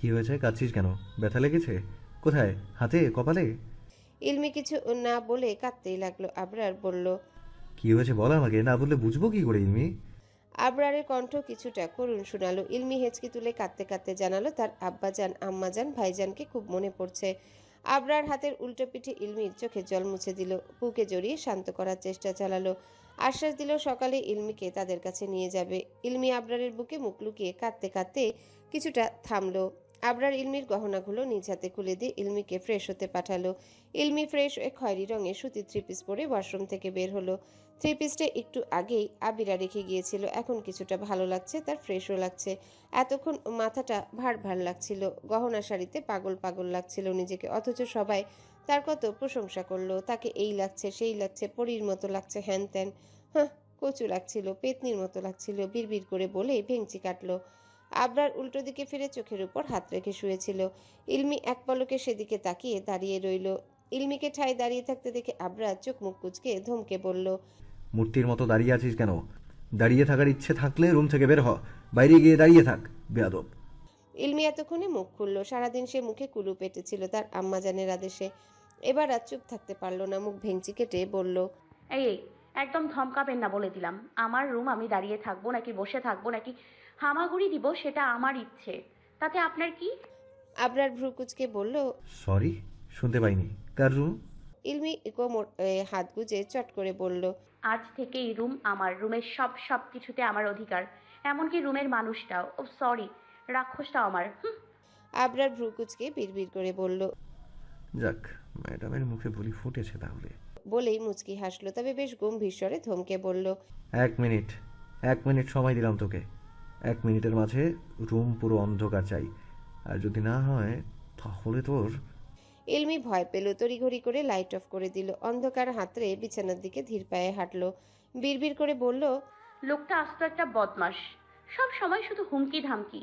কি হয়েছে? কাঁদছিস কেন? ব্যথা লেগেছে? কোথায়? হাতে? কপালে? ইলমি কিছু না বলে কাঁদতেই লাগলো। আবরার বলল। কি হয়েছে বল আমাকে, না বললে বুঝবো কি করে ইলমি? আবরারের কণ্ঠ কিছুটা করুণ শোনালো। ইলমি হেঁচকি তুলে কাঁদতে কাঁদতে জানালো তার আব্বাজান আম্মাজান ভাইজানকে খুব মনে পড়ছে। আবরার হাতের উল্টো পিঠে ইলমির চোখে জল মুছে দিল, বুকে জড়িয়ে শান্ত করার চেষ্টা চালালো। আশ্বাস দিল সকালে ইলমিকে তাদের কাছে নিয়ে যাবে। ইলমি আবরারের বুকে মুখ লুকিয়ে কাঁদতে কাঁদতে কিছুটা থামলো। আবরার ইলমির গহনাগুলো নিজ হাতে খুলে দিয়ে ইলমিকে ফ্রেশ হতে পাঠালো। ইলমি ফ্রেশ হয়ে খয়েরি রঙের সুতির থ্রি পিস পরে ওয়াশরুম থেকে বের হলো। থ্রি পিসটা একটু আগেই আবিরা রেখে গিয়েছিল, এখন কিছুটা ভালো লাগছে, তার ফ্রেশও লাগছে। এতক্ষণ মাথাটা ভার ভার লাগছিল, গহনা শাড়িতে পাগল পাগল লাগছিল নিজেকে, অথচ সবাই তার কত প্রশংসা করলো, তাকে এই লাগছে সেই লাগছে, পরীর মতো লাগছে, হ্যান ত্যান। হ্যাঁ, কচু লাগছিল, পেতনির মতো লাগছিল, বিড়বিড় করে বলেই ভেঙচি কাটলো। আবরার উল্টো দিকে ফিরে চোখের উপর হাত রেখে শুয়েছিল। ইলমি এক পলকে সেদিকে তাকিয়ে দাঁড়িয়ে রইল। ইলমিকে ঠায় দাঁড়িয়ে থাকতে দেখে আবরার চোখ মুখ কুঁচকে ধমকে বলল। মূর্তির মতো দাঁড়িয়ে আছিস কেন? দাঁড়িয়ে থাকার ইচ্ছে থাকলে রুম থেকে বের হ। বাইরে গিয়ে দাঁড়িয়ে থাক, বেয়াদব। ইলমি এতক্ষণে মুখ খুলল। সারাদিন সে মুখে কুলু পেটেছিল তার আম্মাজানের আদেশে। এবার আর চুপ থাকতে পারল না, মুখ ভেঙচি কেটে বলল। এই এই, একদম ধমকাবেন না বলে দিলাম। আমার রুম, আমি দাঁড়িয়ে থাকবো নাকি বসে থাকবো নাকি হামাগুড়ি দিব সেটা আমার ইচ্ছে, তাতে আপনার কি? আবরার ভ্রু কুঁচকে বলল। সরি, শুনতে পাইনি। কার রুম? ইলমি কোমর হাত গুজে চট করে বলল। আজ থেকে এই রুম আমার, রুমের সব কিছুতে আমার অধিকার, এমনকি রুমের মানুষটাও। ও সরি, রাক্ষসটাও আমার। হুম। আবরার ভ্রু কুঁচকে বিড়বিড় করে বলল। যাক, ম্যাডামের মুখে বুলি ফুটেছে তাহলে। বলেই মুচকি হাসলো, তবে বেশ গম্ভীর স্বরে ধমকে বলল। 1 মিনিট, 1 মিনিট সময় দিলাম তোকে। 1 মিনিটের মাঝে রুম পুরো অন্ধকার চাই। আর যদি না হয় তাহলে তোর। ইলমি ভয় পেল, তড়িঘড়ি করে লাইট অফ করে দিল, অন্ধকার হাতড়ে বিছানার দিকে ধীর পায়ে হাঁটলো। বিড়বিড় করে বলল। লোকটা আস্ত একটা বদমাস, সব সময় শুধু হুমকি ধামকি।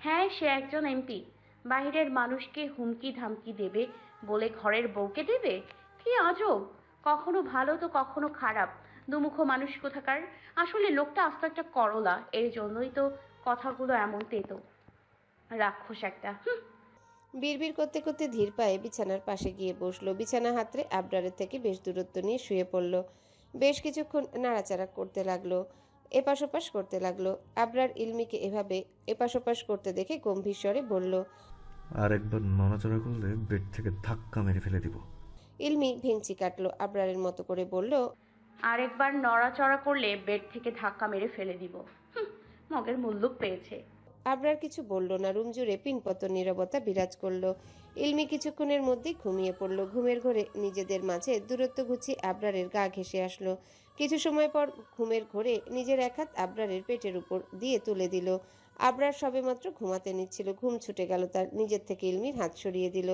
হ্যাঁ, সে একজন এমপি, বাইরের মানুষকে হুমকি ধামকি দেবে বলে ঘরের বউকে দেবে? কি আজব! কখনো ভালো তো কখনো খারাপ, দুমুখো মানুষ কোথাকার। আসলে লোকটা আস্ত একটা করলা, এর জন্যই তো কথাগুলো এমন তেতো। রাক্ষস একটা। হুম। বিড়বিড় করতে করতে ধীর পায়ে বিছানার পাশে গিয়ে বসলো। বিছানা হাতড়ে আবরারের থেকে বেশ দূরত্ব নিয়ে শুয়ে পড়ল। বেশ কিছুক্ষণ নাড়াচাড়া করতে লাগলো, এপাশ ওপাশ করতে লাগলো। আবরার ইলমিকে এভাবে এপাশ ওপাশ করতে দেখে গম্ভীর স্বরে বলল। আর একবার নড়াচড়া করলে বেড থেকে ধাক্কা মেরে ফেলে দিব। ইলমি ভেংচি কাটলো, আবরারের মতো করে বলল। আরেকবার নড়াচড়া করলে বেড থেকে ধাক্কা মেরে ফেলে দিব। হুম, মগের মুল্লুক পেয়েছে। আবরার কিছু বলল না, রুম জুড়ে পিনপত নীরবতা বিরাজ করলো। ইলমি কিছুক্ষণের মধ্যেই ঘুমিয়ে পড়ল। ঘুমের ঘোরে নিজেদের মাঝে দূরত্ব ঘুচিয়ে আবরারের গা ঘেঁষে আসলো। কিছু সময় পর ঘুমের ঘোরে নিজের এক হাত আবরারের পেটের উপর দিয়ে তুলে দিল। আবরার সবেমাত্র ঘুমাতে নিচ্ছিল, ঘুম ছুটে গেল তার, নিজের থেকে ইলমির হাত সরিয়ে দিল।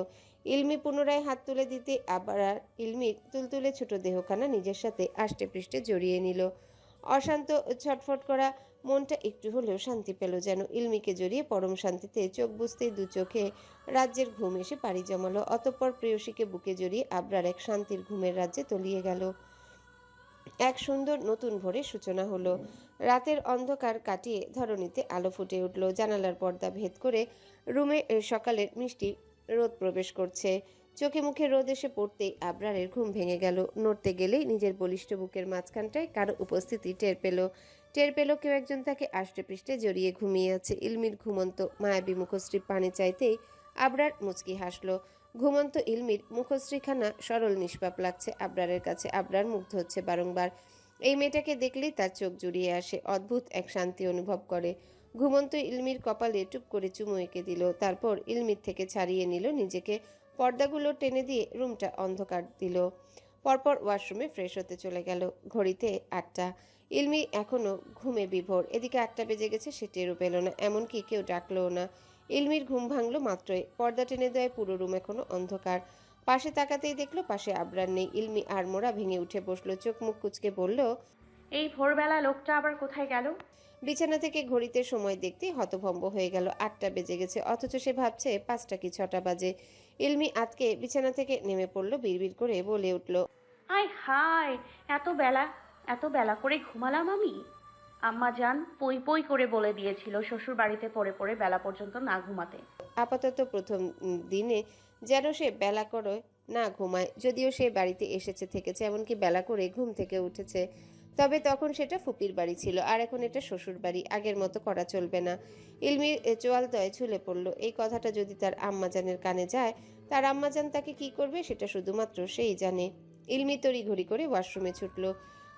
ইলমি পুনরায় হাত তুলে দিতে আবরার ইলমির তুলতুলে ছোট দেহখানা নিজের সাথে আষ্টে পৃষ্ঠে জড়িয়ে নিল। অশান্ত ছটফট করা মনটা একটু হলেও শান্তি পেল যেন। ইলমিকে জড়িয়ে পরম শান্তিতে চোখ বুজতেই দু চোখে রাজ্যের ঘুম এসে পাড়ি জমালো। অতঃপর প্রেয়সীকে বুকে জড়িয়ে আবরার এক শান্তির ঘুমের রাজ্যে তলিয়ে গেল। এক সুন্দর নতুন ভোরের সূচনা হলো। রাতের অন্ধকার কাটিয়ে ধরণীতে আলো ফুটে উঠল। জানালার পর্দা ভেদ করে রুমে সকালের মিষ্টি রোদ প্রবেশ করছে। চোখে মুখে রোদ এসে পড়তেই আবরারের ঘুম ভেঙে গেল। নড়তে গেলেই নিজের বলিষ্ঠ বুকের মাঝখানটায় কারো উপস্থিতি টের পেল কেউ একজন তাকে আষ্টেপৃষ্ঠে জড়িয়ে ঘুমিয়ে আছে। ইলমির ঘুমন্ত মায়াবী মুখশ্রী পানে চাইতেই আবরার মুচকি হাসল। ঘুমন্ত ইলমির মুখশ্রীখানা সরল নিষ্পাপ লাগছে আবরারের কাছে। আবরার মুগ্ধ হচ্ছে বারংবার। এই মেয়েটাকে দেখলেই তার চোখ জুড়িয়ে আসে, অদ্ভুত এক শান্তি অনুভব করে। ঘুমন্ত ইলমির কপালে টুপ করে চুমু এঁকে দিল, তারপর ইলমির থেকে ছাড়িয়ে নিল নিজেকে। পর্দাগুলো টেনে দিয়ে রুমটা অন্ধকার দিল। পরপর ওয়াশরুমে ফ্রেশ হতে চলে গেল। ঘড়িতে 8টা। ইলমি এখনো ঘুমে বিভোর। এদিকে 8টা বেজে গেছে, সে টেরও পেল না, এমনকি কেউ ডাকলও না। ইলমির ঘুম ভাঙলো মাত্রই। পর্দা টেনে দেওয়ায় পুরো রুম এখনো অন্ধকার। পাশে তাকাতেই দেখলো পাশে আবরার নেই। ইলমি আড়মোড়া ভেঙে উঠে বসলো, চোখ মুখ কুচকে বলল। এই ভোরবেলা লোকটা আবার কোথায় গেল? বিছানা থেকে ঘড়িতে সময় দেখতেই হতভম্ব হয়ে গেল। 8টা বেজে গেছে, অথচ সে ভাবছে 5টা কি 6টা বাজে। ইলমি আতকে বিছানা থেকে নেমে পড়ল, বিড়বিড় করে বলে উঠল। আয় হায়, এত বেলা, এত বেলা করে ঘুমালাম আমি। আম্মা জান পই পই করে বলে দিয়েছিল শ্বশুর বাড়িতে পড়ে পড়ে বেলা পর্যন্ত না ঘুমাতে। আপাতত প্রথম দিনে যেন সে বেলা করে না ঘুমায়, যদিও সে বাড়িতে এসেছে থেকেছে, এমনকি বেলা করে ঘুম থেকে উঠেছে। তবে তখন সেটা ফুপির বাড়ি ছিল, আর এখন এটা শ্বশুর বাড়ি। আগের মতো করা চলবে না। ইলমির চোয়ালদয় ঝুলে পড়ল। এই কথাটা যদি তার আম্মাজানের কানে যায়, তার আম্মাজান তাকে কি করবে সেটা শুধুমাত্র সেই জানে। ইলমি তড়িঘড়ি করে ওয়াশরুমে ছুটল।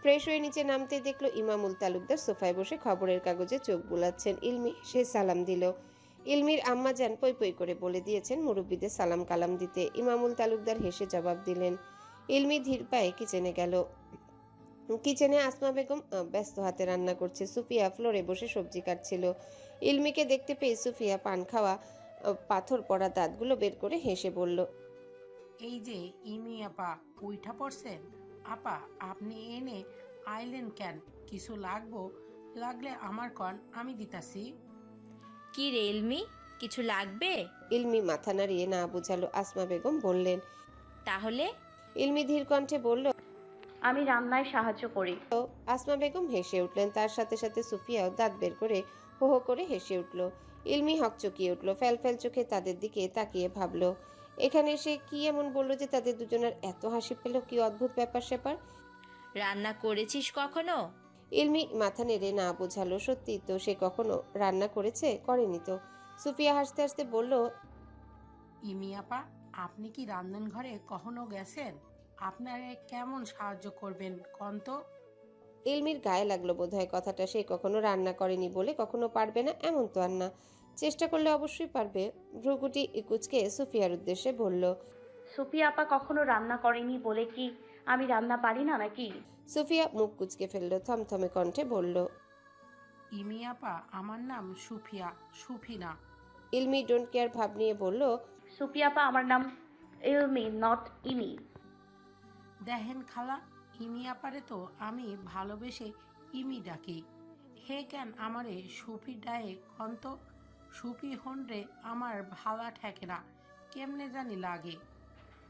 ফ্রেশ হয়ে নিচে নামতে দেখলো ইমামুল তালুকদার সোফায় বসে খবরের কাগজে চোখ বুলাচ্ছেন। ইলমি সে সালাম দিল। ইলমির আম্মাজান পই পই করে বলে দিয়েছেন মুরব্বীদের সালাম কালাম দিতে। ইমামুল তালুকদার হেসে জবাব দিলেন। ইলমি ধীর পায়ে কিচেনে গেল। কিচেনে আসমা বেগম ব্যস্ত হাতে রান্না করছে। সুফিয়া ফ্লোরে বসে সবজি কাটছিল। ইলমিকে দেখতে পেয়ে সুফিয়া পান খাওয়া পাথর পড়া দাঁতগুলো বের করে হেসে বলল, এই যে ইমি আপা উইঠা পড়ছেন। আপা আপনি এনে আইলেন কেন? কিছু লাগলে আমার কন, আমি দিতাছি। কি রে ইলমি, কিছু লাগবে? ইলমি মাথা নাড়িয়ে না বুঝালো। আসমা বেগম বললেন। তাহলে ইলমি ধীর কণ্ঠে বলল। আমি রান্নায় সাহায্য করি। আসমা বেগম হেসে উঠলেন। তার সাথে সাথে সুফিয়াও দাঁত বের করে হো হো করে হেসে উঠল। ইলমি হকচকিয়ে উঠল। ফ্যাল ফ্যাল চোখে তাদের দিকে তাকিয়ে ভাবলো, এখানে সে কি এমন বলল যে তাদের দুজনের এত হাসি পেল? কি অদ্ভুত ব্যাপার স্যাপার। রান্না করেছিস কখনো? ইলমি মাথা নেড়ে না বোঝালো। সত্যি তো, সে কখনো রান্না করেছে? করেনি তো। সুফিয়া হাসতে হাসতে বলল, ইমি আপা আপনি কি রান্নান ঘরে কখনো গেছেন? আপনারে কেমন সাহায্য করবেন কন তো? ইলমির গায়ে লাগলো বোধহয় কথাটা। সে কখনো রান্না করেনি বলে কখনো পারবে না এমন তো আর না। চেষ্টা করলে অবশ্যই পারবে। ভ্রুকুটি কুচকে সুফিয়ার উদ্দেশ্যে বলল। সুফিয়া আপা কখনো রান্না করেনি বলে কি আমি রান্না পারি না নাকি? সুফিয়া মুখ কুচকে ফেলল। থমথমে কণ্ঠে বলল, ইমি আপা আমার নাম সুফিয়া, সুফিনা। ইলমি ডোন্ট কেয়ার ভাব নিয়ে বলল, সুফিয়া আপা আমার নাম ইলমি, নট ইমি। দেখেন খালা, ইমি আপারে তো আমি ভালোবেসে ইমি ডাকি। হে কেন আমারে সুফি ডায়ে কন্ত? সুফি হন্ডে আমার ভালা ঠেকে না, কেমনে জানি লাগে।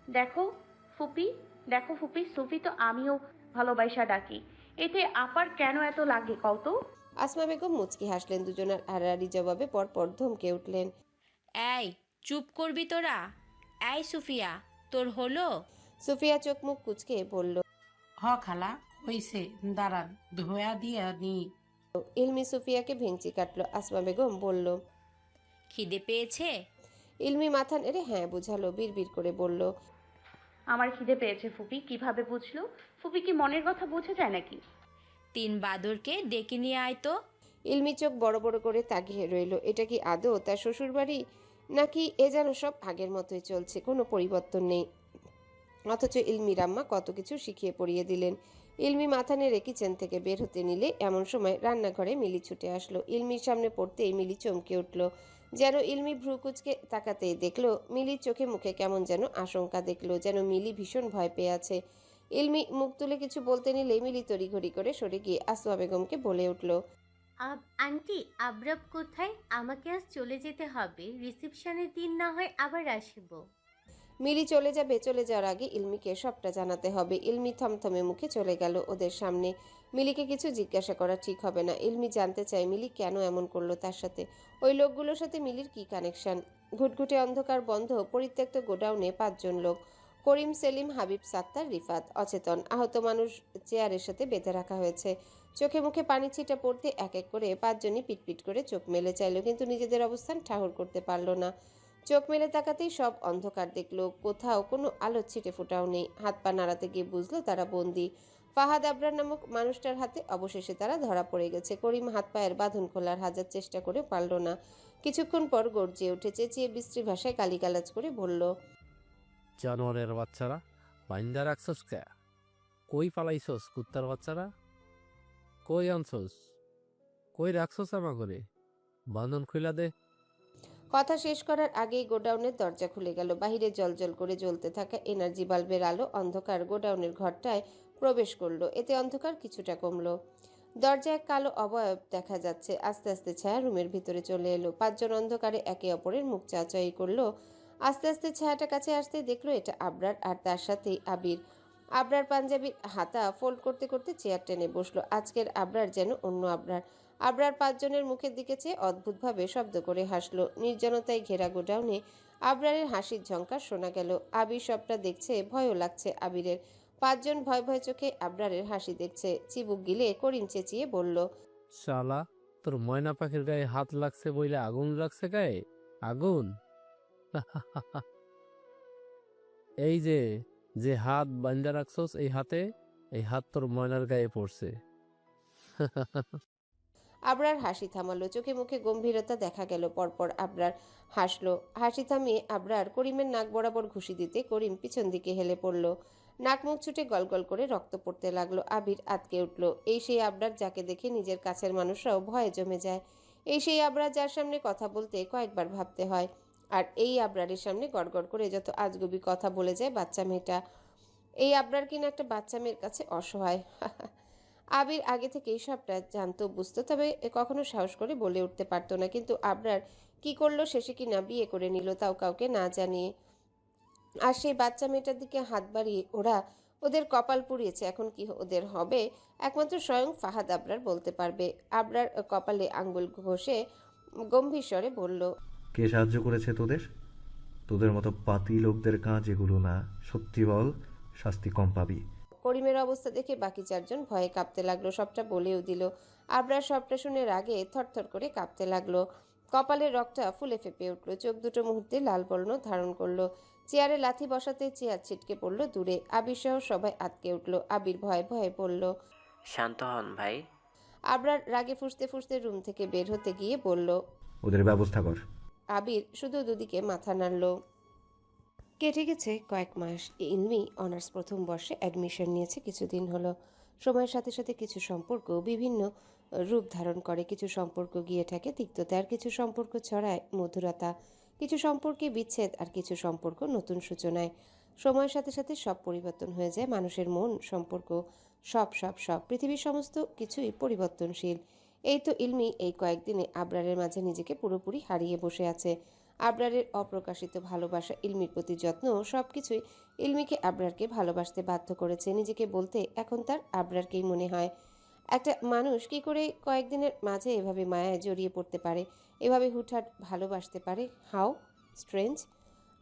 দেখো ফুপি, সুফি তো আমিও ভালোবাসা ডাকি। এতে আপার কেন এত লাগে কত? আসমা বেগম মুচকি হাসলেন। দুজনের হারাহারি জবাবে পরপর ধমকে উঠলেন। এই চুপ করবি তোরা? এই সুফিয়া, তোর হলো? সুফিয়া চোখ মুখ কুচকে বলল। হ খালা হইছে, দাঁড়ান ধোয়া দিয়া নি। ইলমি সুফিয়াকে ভেঙচি কাটলো। আসমা বেগম বলল। খিদে পেয়েছে? ইলমি মাথা নেড়ে হ্যাঁ বুঝালো। বিড়বিড় করে বলল, আমার খিদে পেয়েছে ফুপি। কিভাবে বুঝলো? ফুপি কি মনের কথা বোঝা যায় নাকি? তিন বাদরকে ডেকে নিয়ে আয় তো। ইলমি চোখ বড় বড় করে তাকিয়ে রইল। এটা কি আদৌ তার শ্বশুর বাড়ি, নাকি এ যেন সব আগের মতোই চলছে, কোনো পরিবর্তন নেই? অথচ ইলমির আম্মা কত কিছু শিখিয়ে পড়িয়ে দিলেন। ইলমি মাথা নেড়ে কিচেন থেকে বের হতে নিলে এমন সময় রান্নাঘরে মিলি ছুটে আসলো। ইলমির সামনে পড়তেই মিলি চমকে উঠল। যেন ইলমি ভ্রু কুচকে তাকাতেই দেখলো মিলির চোখে মুখে কেমন যেন আশঙ্কা দেখলো, যেন মিলি ভীষণ ভয় পেয়ে আছে। ইলমি মুখ তুলে কিছু বলতে নিলে মিলি তড়িঘড়ি করে সরে গিয়ে আসমা বেগমকে বলে উঠল। আন্টি আবরাব কোথায়? আমাকে আজ চলে যেতে হবে, রিসেপশনের দিন না হয় আবার আসব। মিলি চলে যাবে। চলে যাওয়ার আগে ইলমিকে সবটা জানাতে হবে। ইলমি থমথমে মুখে চলে গেল ওদের সামনে। মিলিকে কিছু জিজ্ঞাসা করা ঠিক হবে না। ইলমি জানতে চায় মিলি কেন এমন করলো তার সাথে। ওই লোকগুলোর সাথে মিলির কি কানেকশন? ঘুটঘুটে অন্ধকার বন্ধ পরিত্যক্ত গোডাউনে 5 জন লোক। করিম, সেলিম, হাবিব, সাত্তার, রিফাত অচেতন। আহত মানুষ চেয়ারের সাথে বেঁধে রাখা হয়েছে। চোখে মুখে পানি ছিটা পড়তে এক এক করে 5 জনই পিটপিট করে চোখ মেলে চাইল, কিন্তু নিজেদের অবস্থান ঠাহর করতে পারল না। চোখ মেলে তাকাতেই সব অন্ধকার দেখলো। কোথাও কোনো আলোর ছিটে ফোটাও নেই। হাত পা নাড়াতে গিয়ে বুঝলো তারা বন্দি। ফাহাদ আবরার নামক মানুষটার হাতে অবশেষে তারা ধরা পড়ে গেছে। করিম হাত পায়ের বাঁধন খোলার হাজার চেষ্টা করে পারল না। কিছুক্ষণ পর গর্জিয়ে উঠে চেঁচিয়ে বিশ্রী ভাষায় গালিগালাজ করে বলল, জানোয়ারের বাচ্চারা, বাইন্দা রাখছস কে? কই পালাইছস কুত্তার বাচ্চারা? কই আনছস? কই রাখছস আমা করে? বান্ধন খুইলা দে। কথা শেষ করার আগেই গোডাউনের দরজা খুলে গেল। বাহিরে জলজল করে জ্বলতে থাকা এনার্জি বাল্বের আলো অন্ধকার গোডাউনের ঘরটায় প্রবেশ করলো। এতে অন্ধকার কিছুটা কমলো। দরজায় কালো অবয়ব দেখা যাচ্ছে। আস্তে আস্তে ছায়া রুমের ভিতরে চলে এলো। 5 জন অন্ধকারে একে অপরের মুখ চাচাই করলো। আস্তে আস্তে ছায়াটা কাছে আসতে দেখলো এটা আবরার, আর তার সাথেই আবির। আবরার পাঞ্জাবির হাতা ফোল্ড করতে করতে চেয়ার টেনে বসলো। আজকের আবরার যেন অন্য আবরার। আবরার 5 জনের মুখের দিকে চেয়ে অদ্ভুতভাবে শব্দ করে হাসলো। নির্জনতায় ঘেরা গোডাউনে আবরারের হাসির ঝংকার শোনা গেল। আবির সবটা দেখছে, ভয়ও লাগছে আবিরের। 5 জন ভয় ভয় চোখে আবরারের হাসি দেখছে। চিবুক গিলে করিম চেঁচিয়ে বলল, শালা, তোর ময়না পাখির গায়ে হাত লাগছে বইলে আগুন লাগছে গায়ে? আগুন? এই যে যে হাত বান্ধা রাখছস এই হাত তোর ময়নার গায়ে পড়ছে। আবরার হাসি থামালো। চোখে মুখে গম্ভীরতা দেখা গেল। পরপর আবরার হাসলো। হাসি থামিয়ে আবরার করিমের নাক বরাবর ঘুষি দিতে করিম পিছন দিকে হেলে পড়ল। নাক মুখ ছুটে গলগল করে রক্ত পড়তে লাগলো। আবির আতকে উঠল। এই সেই আবরার যাকে দেখে নিজের কাছের মানুষরাও ভয়ে জমে যায়। এই সেই আবরার যার সামনে কথা বলতে কয়েকবার ভাবতে হয়। আর এই আবরারের সামনে গড়গড় করে যত আজগুবি কথা বলে যায় বাচ্চা মেয়েটা। এই আবরার কিনা একটা বাচ্চা মেয়ের কাছে অসহায়। আবির আগে থেকেই সবটা জানতো, বুঝতো, তবে কখনো সাহস করে বলে উঠতে পারতো না। কিন্তু আবরার কি করলো শেষে কিনা বিয়ে করে নিল, তাও কাউকে না জানিয়ে। আর সেই বাচ্চা মেয়েটার দিকে হাত বাড়িয়ে ওরা ওদের কপাল পুড়িয়েছে। এখন কি ওদের হবে একমাত্র স্বয়ং ফাহাদ আবরার বলতে পারবে। আবরার কপালে আঙ্গুল ঘষে গম্ভীর স্বরে বলল, কে সাহায্য করেছে তোদের? তোদের মতো পাতি লোকদের কাজ এগুলো না। সত্যি বল, শাস্তি কম পাবি। করিমের অবস্থা দেখে বাকি 4 জন ভয়ে কাঁপতে লাগলো। সবটা বলেও দিল। আবরার সবটা শুনে রাগে থরথর করে কাঁপতে লাগলো। কপালের রগটা ফুলে ফেপে উঠল। চোখ দুটো মুহূর্তে লাল বর্ণ ধারণ করলো। চেয়ারে লাথি বসাতে চেয়ার ছিটকে পড়লো দূরে। আবির সহ সবাই আটকে উঠল। আবির ভয়ে ভয়ে পড়ল। শান্ত হন ভাই। আবরার রাগে ফুঁসতে ফুঁসতে রুম থেকে বের হতে গিয়ে বলল, ওদের ব্যবস্থা কর। আবির শুধু দুদিকে মাথা নাড়ল। কেটে গেছে কয়েক মাস। ইলমি অনার্স প্রথম বর্ষে অ্যাডমিশন নিয়েছে কিছুদিন হলো। সময়ের সাথে সাথে কিছু সম্পর্ক বিভিন্ন রূপ ধারণ করে। কিছু সম্পর্ক গিয়ে থাকে তিক্ততা, আর কিছু সম্পর্ক ছড়ায় মধুরতা। কিছু সম্পর্কে বিচ্ছেদ, আর কিছু সম্পর্ক নতুন সূচনায়। সময়ের সাথে সাথে সব পরিবর্তন হয়ে যায়। মানুষের মন, সম্পর্ক, সব সব সব পৃথিবীর সমস্ত কিছুই পরিবর্তনশীল। এই তো ইলমি এই কয়েকদিনে আবরারের মাঝে নিজেকে পুরোপুরি হারিয়ে বসে আছে। আবরারের অপ্রকাশিত ভালোবাসা, ইলমির প্রতি যত্ন, সবকিছুই ইলমিকে আবরারকে ভালোবাসতে বাধ্য করেছে। নিজেকে বলতে এখন তার আবরারকেই মনে হয়। একটা মানুষ কি করে কয়েকদিনের মাঝে এভাবে মায়ায় জড়িয়ে পড়তে পারে, এভাবে হুটহাট ভালোবাসতে পারে? How strange.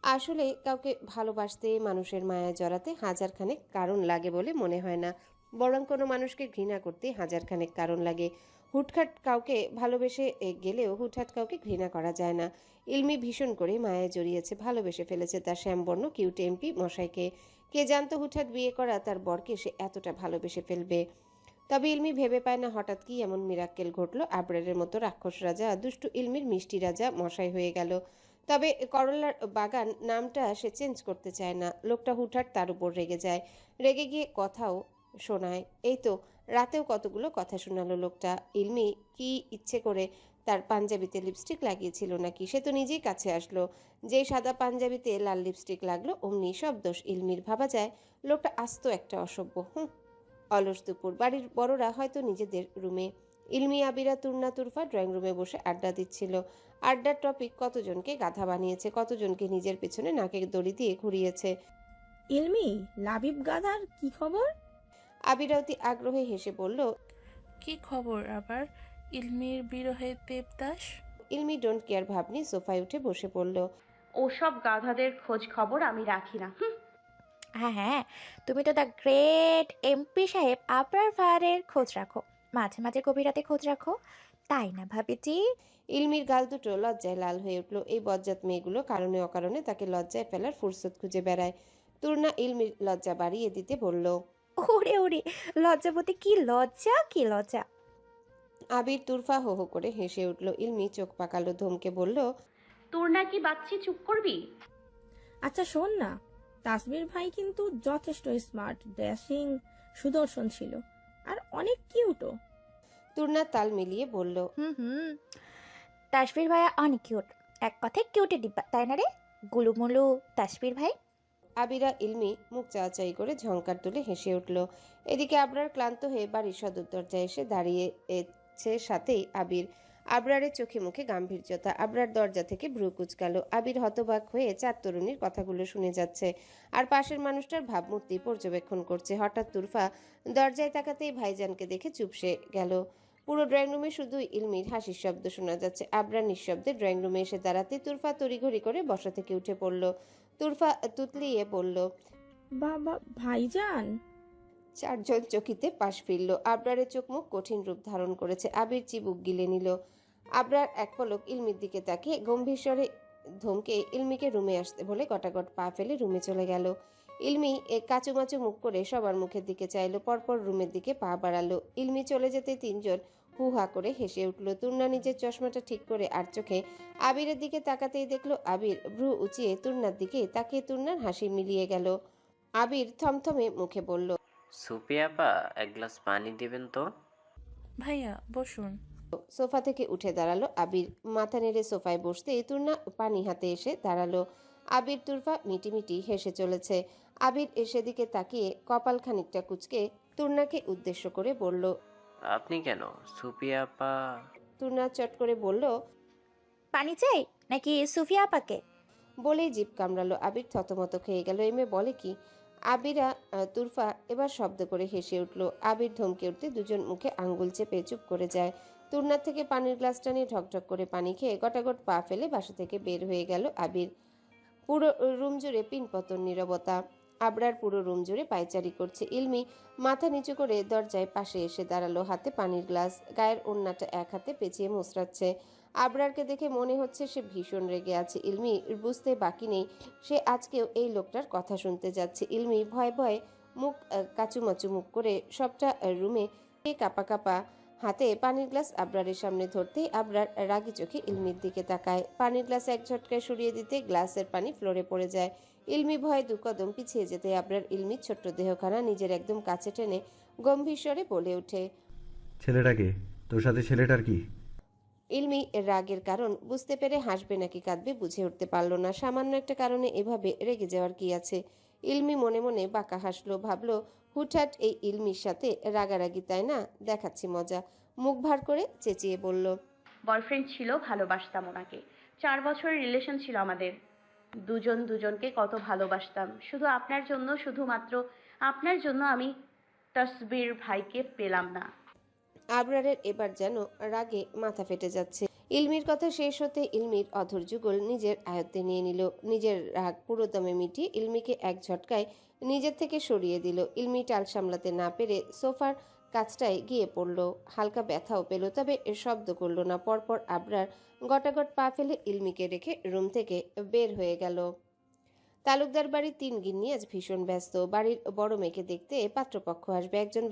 আসলে কাউকে ভালোবাসতে, মানুষের মায়ায় জড়াতে হাজারখানেক কারণ লাগে বলে মনে হয় না। বরং কোনো মানুষকে ঘৃণা করতে হাজারখানেক কারণ লাগে। হুটহাট কাউকে ভালোবেসে গেলেও হুটহাট কাউকে ঘৃণা করা যায় না। ইলমি ভীষণ করে মায়ায় জড়িয়েছে, ভালোবেসে ফেলেছে তার শ্যামবর্ণ কিউট এমপি মশাইকে। কে জানতো হুটহাট বিয়ে করা তার বরকে সে এতটা ভালোবেসে ফেলবে। তবে ইলমি ভেবে পায় না হঠাৎ কি এমন মিরাক্কেল ঘটলো। আবরারের মতো রাক্ষস রাজা দুষ্টু ইলমির মিষ্টি রাজা মশাই হয়ে গেল। তবে করলার বাগান নামটা সে চেঞ্জ করতে চায় না। লোকটা হুটহাট তার উপর রেগে যায়। রেগে গিয়ে কথাও শোনায়। এই তো রাতেও কতগুলো কথা শোনালো লোকটা। ইলমি কি ইচ্ছে করে তার পাঞ্জাবিতে লিপস্টিক লাগিয়েছিল নাকি? সে তো নিজেই কাছে আসলো। যেই সাদা পাঞ্জাবিতে লাল লিপস্টিক লাগলো অমনি সব দোষ ইলমির। ভাবা যায় লোকটা আস্ত একটা অসভ্য। অলস দুপুর। বাড়ির বড়রা হয়তো নিজেদের রুমে। ইলমি, আবিরা, তুর্না, তুরফা ড্রয়িং রুমে বসে আড্ডা দিচ্ছিল। আড্ডার টপিক কতজনকে গাধা বানিয়েছে, কতজনকে নিজের পেছনে নাকের দড়ি দিয়ে ঘুরিয়েছে। ইলমি, লাবিব গাধার কি খবর? আবিরা অতি আগ্রহে হেসে বলল, কি খবর আবার? ইলমির বিরহে দেবদাস। ইলমি ডোন্ট কেয়ার ভাব নিয়ে সোফায় উঠে বসে পড়ল। ওসব গাধাদের খোঁজ খবর আমি রাখি না। হ্যাঁ হ্যাঁ, তুমি তো দ্য গ্রেট এমপি সাহেব আবরার ভাইয়ের খোঁজ রাখো, মাঝে মাঝে গভীরাতে খোঁজ রাখো, তাই না ভাবিজি? ইলমির গাল দুটো লজ্জায় লাল হয়ে উঠল। এই বজ্জাত মেয়েগুলো কারণে অকারণে তাকে লজ্জায় ফেলার ফুরসত খুঁজে বেড়ায়। তুর্না ইলমির লজ্জা বাড়িয়ে দিতে বলল, ওরে ওরে, লজ্জাবতী, কি লজ্জা কি লজ্জা। আবির, তুরফা হো হো করে হেসে উঠল। ইলমি চোখ পাকালো, ধমকে বলল, তোর নাকি বাচ্চি, চুপ করবি? আচ্ছা শোন না, তাসবির ভাই কিন্তু যথেষ্ট স্মার্ট, ড্রেসিং সুদর্শন ছিল, আর অনেক কিউটও। তুর্না তাল মিলিয়ে বলল, হুম, তাসবির ভাইয়া অনেক কিউট, এক কথায় কিউটে ডিব্বা, তাই না রে গুলুমুলু তাসবির ভাই? আবিরা, ইলমি মুখ চাচাই করে ঝংকার তুলে হেসে উঠল। এদিকে আবরার ক্লান্ত হয়ে বাড়ির সদর দরজায় এসে দাঁড়িয়েছে। সাথেই আবির। আবরারের চোখে মুখে গাম্ভীর্যতা। আবরার দরজা থেকে ভ্রু কুঁচকালো। আবির হতবাক হয়ে চার তরুণীর কথাগুলো শুনে যাচ্ছে আর পাশের মানুষটার ভাবমূর্তি পর্যবেক্ষণ করছে। হঠাৎ তুরফা দরজায় তাকাতেই ভাইজানকে দেখে চুপসে গেল। পুরো ড্রয়িং রুমে শুধু ইলমির হাসির শব্দ শোনা যাচ্ছে। আবরার নিঃশব্দে ড্রয়িং রুমে এসে দাঁড়াতে তুরফা তড়িঘড়ি করে বসা থেকে উঠে পড়ল। তুরফা তুতলিয়ে বলল, বাবা ভাইজান। চারজন চকিতে পাশ ফিরল। আবরারের চোখ মুখ কঠিন রূপ ধারণ করেছে। আবির চিবুক গিলে নিল। আবরার এক পলক ইলমির দিকে তাকিয়ে গম্ভীর স্বরে ধমকে ইলমিকে রুমে আসতে বলে গটাগট পা ফেলে রুমে চলে গেল। ইলমি কাচুমাচু মুখ করে সবার মুখের দিকে চাইলো, পরপর রুমের দিকে পা বাড়ালো। ইলমি চলে যেতে তিনজন হু হা করে হেসে উঠল। তুর্না নিজের চশমাটা ঠিক করে আর চোখে আবিরের দিকে তাকাতেই দেখলো আবির ভ্রু উঁচিয়ে তুর্নার দিকে তাকিয়ে তুর্নার হাসি মিলিয়ে গেল। আবির থমথমে মুখে বলল, সুপি আপা, এক গ্লাস পানি দিবেন তো? ভাইয়া বসুন। সোফা থেকে উঠে দাঁড়ালো আবির। মাথা নেড়ে সোফায় বসতে তুর্না পানি হাতে এসে দাঁড়ালো। আবির তুরফা মিটিমিটি হেসে চলেছে। আবির সেদিকে তাকিয়ে কপাল খানিকটা কুঁচকে তুর্নাকে উদ্দেশ্য করে বলল, আপনি কেন? সুপি আপা। তুর্না চট করে বলল, পানি চাই নাকি সুফিয়া আপাকে? বলেই জিভ কামড়ালো। আবির থতমত খেয়ে গেল। এমে বলে কি? আবিরা তুরফা এবার শব্দ করে হেসে উঠল। আবির ধমকে উঠতে দুজন মুখে আঙ্গুল চেপে চুপ করে যায়। তুর্নার থেকে পানির গ্লাসটা নিয়ে ঢকঢক করে পানি খেয়ে গটাগট পা ফেলে বাসা থেকে বের হয়ে গেল আবির। পুরো রুম জুড়ে পিনপতন নীরবতা। আবরার পুরো রুম জুড়ে পায়চারি করছে। ইলমি মাথা নিচু করে দরজায় পাশে এসে দাঁড়ালো, হাতে পানির গ্লাস, গায়ের ওড়নাটা এক হাতে পেঁচিয়ে মোচড়াচ্ছে। আবরারকে দেখে মনে হচ্ছে সে ভীষণ রেগে আছে। ইলমি বুঝতে বাকি নেই সে আজকেও এই লোকটার কথা শুনতে যাচ্ছে। ইলমি ভয়ে ভয়ে মুখ কাচুমাচু মুখ করে সবটা রুমে কাপা কাপা হাতে পানির গ্লাস আবরারের সামনে ধরতেই আবরার রাগি চোখে ইলমির দিকে তাকায়। পানির গ্লাস এক ঝটকায় সরিয়ে দিতে গ্লাসের পানি ফ্লোরে পড়ে যায়। ইলমি ভয়ে দু কদম পিছিয়ে যেতে আবরার ইলমির ছোট্ট দেহখানা নিজের একদম কাছে টেনে গম্ভীর স্বরে বলে ওঠে, ছেলেটাকে তোর সাথে ছেলেটার কি? ইলমি রাগের কারণ বুঝতে পেরে হাসবে নাকি কাঁদবে বুঝে উঠতে পারল না। সামান্য একটা কারণে এভাবে রেগে যাওয়ার কি আছে? ইলমি মনে মনে বাঁকা হাসলো। ভাবলো হুটহাট এই ইলমির সাথে রাগারাগি, তাই না? দেখাচ্ছি মজা। মুখ ভার করে চেঁচিয়ে বলল, বয়ফ্রেন্ড ছিল, ভালোবাসতাম ওনাকে। 4 বছরের রিলেশন ছিল আমাদের। দুজন দুজনকে কত ভালোবাসতাম। শুধু আপনার জন্য, শুধুমাত্র আপনার জন্য আমি তসবির ভাইকে পেলাম না। আবরারের এবার যেন রাগে মাথা ফেটে যাচ্ছে। ইলমির কথা শেষ হতে ইলমির অধর যুগল নিজের আয়ত্তে নিয়ে নিল। নিজের রাগ পুরোদমে মিটিয়ে ইলমিকে এক ঝটকায় নিজের থেকে সরিয়ে দিল। ইলমি টাল সামলাতে না পেরে সোফার কাছটায় গিয়ে পড়ল। হালকা ব্যথাও পেল, তবে শব্দ করল না। পরপর আবরার গটাগট পা ফেলে ইলমিকে রেখে রুম থেকে বের হয়ে গেল। তালুকদার বাড়ির 3 গিন্নি আজ ভীষণ ব্যস্ত। বাড়ির বড় মেয়েকে দেখতে পাত্রপক্ষ আসবে। একজন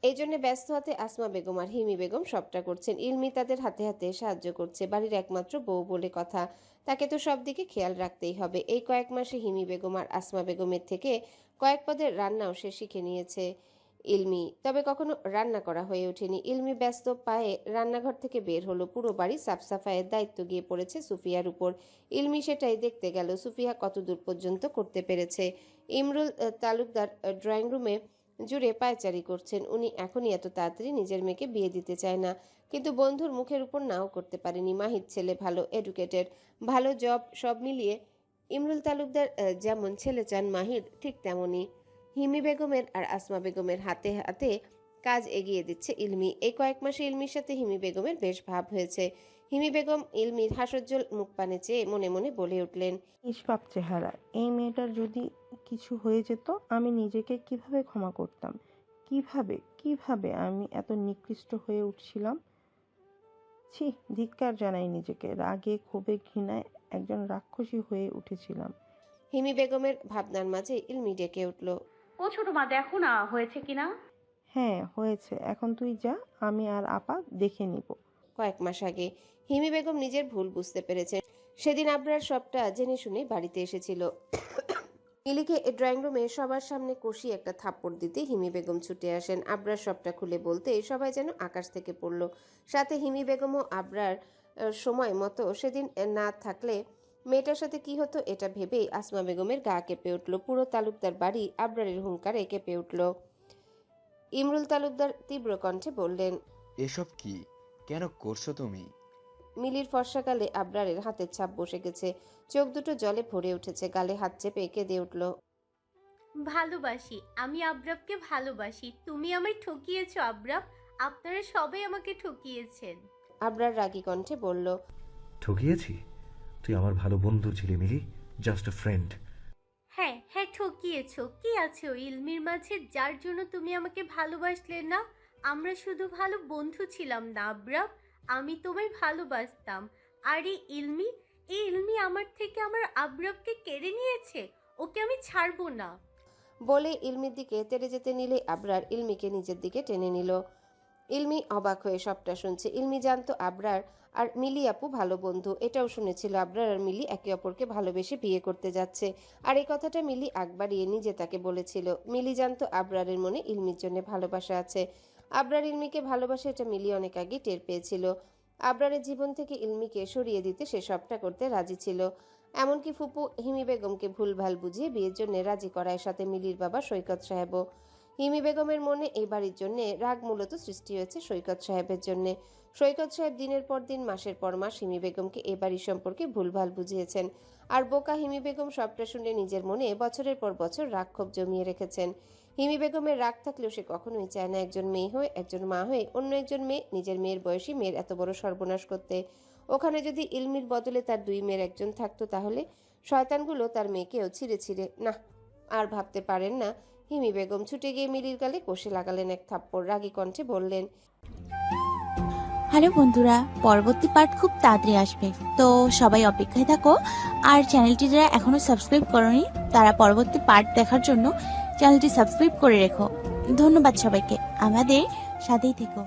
এই জন্য ব্যস্ত হাতে আসমা বেগম আর হিমি বেগম সবটা করছেন। ইলমি তাদের হাতে হাতে সাহায্য করছে। বাড়ির একমাত্র বউ বলে কথা, তাকে তো সব দিকে খেয়াল রাখতেই হবে। এই কয়েক মাসে হিমি বেগম আর আসমা বেগমের থেকে কয়েক পদের রান্নাও সে শিখে নিয়েছে ইলমি, তবে কখনো রান্না করা হয়ে ওঠেনি। ইলমি ব্যস্ত পায়ে রান্নাঘর থেকে বের হলো। পুরো বাড়ি সাফসাফাইয়ের দায়িত্ব গিয়ে পড়েছে সুফিয়ার উপর। ইলমি সেটাই দেখতে গেল সুফিয়া কত দূর পর্যন্ত করতে পেরেছে। ইমরুল তালুকদার ড্রয়িং রুমে জুড়ে পায়চারি করছেন। উনি এখনই এত তাড়াতাড়ি নিজের মেয়েকে বিয়ে দিতে চায় না, কিন্তু বন্ধুর মুখের উপর নাও করতে পারেনি। মাহির ছেলে ভালো এডুকেটেড, ভালো জব, সব মিলিয়ে ইমরুল তালুকদার যেমন ছেলে চান মাহির ঠিক তেমনই। হিমি বেগমের আর আসমা বেগমের হাতে হাতে কাজ এগিয়ে দিচ্ছে ইলমি। এই কয়েক মাসে ইলমির সাথে হিমি বেগমের বেশ ভাব হয়েছে। হিমি বেগম ইলমির হাস্যোজ্জ্বল মুখ পানে চেয়ে মনে মনে বলে উঠলেন, নিষ্পাপ চেহারা, এই মেয়েটার যদি কিছু হয়ে যেত আমি নিজেকে কিভাবে ক্ষমা করতাম? কিভাবে আমি এত নিকৃষ্ট হয়ে উঠছিলাম? ছি, ধিক্কার জানাই নিজেকে। রাগে ক্ষোভে ঘৃণায় একজন রাক্ষসী হয়ে উঠেছিলাম। হিমি বেগমের ভাবনার মাঝে ইলমি ডেকে উঠল, ও ছোট মা, দেখো না হয়েছে কিনা। হ্যাঁ হয়েছে, এখন তুই যা, আমি আর আপা দেখে নিব। কয়েক মাস আগে হিমি বেগম নিজের ভুল বুঝতে পেরেছেন। সেদিন আবরার সবটা জেনে শুনে বাড়িতে এসেছিল। ইলিকে ড্রয়িং রুমে সবার সামনে কষিয়ে একটা থাপ্পড় দিতে হিমি বেগম ছুটে আসেন। আবরার সবটা খুলে বলতে সবাই যেন আকাশ থেকে পড়ল। সাথে হিমি বেগমও আবরার সময় মতো সেদিন না থাকলে মেয়েটার সাথে কি হতো এটা ভেবেই আসমা বেগমের গা কেঁপে উঠল। পুরো তালুকদার বাড়ি আবরারের হুঙ্কারে কেঁপে উঠল। ইমরুল তালুকদার তীব্র কণ্ঠে বললেন, এসব কি? কেন করছো তুমি? মিলির ফর্সা গালে আবরারের হাতের ছাপ বসে গেছে, চোখ দুটো জলে ভরে উঠেছে, গালে হাত চেপে কেঁদে উঠল। ভালোবাসি, আমি আবরাবকে ভালোবাসি। তুমি আমায় ঠকিয়েছো আবরাব, আপনারা সবাই আমাকে ঠকিয়েছেন। আবরার রাগী কণ্ঠে বলল, ঠকিয়েছি? তুই আমার ভালো বন্ধু ছিলি মিলি, জাস্ট আ ফ্রেন্ড। হ্যাঁ হ্যাঁ ঠকিয়েছো। কি আছে ওই ইলমির মাঝে যার জন্য তুমি আমাকে ভালোবাসলে না? আমরা শুধু ভালো বন্ধু ছিলাম না আবরাব, আমি তোমায় ভালোবাসতাম। আর এই ইলমি আমার থেকে আমার আবরাবকে কেড়ে নিয়েছে, ওকে আমি ছাড়বো না। বলে ইলমির দিকে তেড়ে যেতে নিলে আবরার ইলমিকে নিজের দিকে টেনে নিল। ইলমি অবাক হয়ে সবটা শুনছে। ইলমি জানতো আবরার আর মিলি আপু ভালো বন্ধু, এটাও শুনেছিল আবরার আর মিলি একে অপরকে ভালোবেসে বিয়ে করতে যাচ্ছে। আর এই কথাটা মিলি একবারই নিজে তাকে বলেছিল। মিলি জানতো আবরারের মনে ইলমির জন্য ভালোবাসা আছে। আবরার ইলমিকে ভালোবাসে এটা মিলি অনেক আগে টের পেয়েছিল। আবরারের জীবন থেকে ইলমিকে সরিয়ে দিতে সে সবটা করতে রাজি ছিল। এমনকি ফুপু হিমি বেগমকে ভুলভাল বুঝিয়ে বিয়ের জন্য রাজি করায়, সাথে মিলির বাবা সৈকত সাহেবও। হিমি বেগমের মনে এই বাড়ির জন্য রাগ মূলত সৃষ্টি হয়েছে সৈকত সাহেবের জন্য। সৈকত সাহেব দিনের পর দিন মাসের পর মাস হিমি বেগমকে এ বাড়ির সম্পর্কে ভুলভাল বুঝিয়েছেন। আর বোকা হিমি বেগম সবটা শুনে নিজের মনে বছরের পর বছর রাগ ক্ষোভ জমিয়ে রেখেছেন। হিমি বেগমের রাগ থাকলেও সে কখনোই চায় না একজন মেয়ে হয়ে, একজন মা হয়ে অন্য একজন মেয়ে, নিজের মেয়ের বয়সী মেয়ের এত বড় সর্বনাশ করতে। ওখানে যদি ইলমির বদলে তার দুই মেয়ের একজন থাকতো, তাহলে শয়তানগুলো তার মেয়েকেও ছিঁড়ে ছিঁড়ে না আর ভাবতে পারেন না। হিমি বেগম ছুটে গিয়ে মিলির গালে কষে লাগালেন এক থাপ্পড়, রাগী কণ্ঠে বললেন, হ্যালো বন্ধুরা, পরবর্তী পার্ট খুব তাড়াতাড়ি আসবে, তো সবাই অপেক্ষায় থাকো। আর চ্যানেলটি যারা এখনো সাবস্ক্রাইব করনি তারা পরবর্তী পার্ট দেখার জন্য চ্যানেলটি সাবস্ক্রাইব করে রেখো। ধন্যবাদ সবাইকে, আমাদের সাথেই থেকো।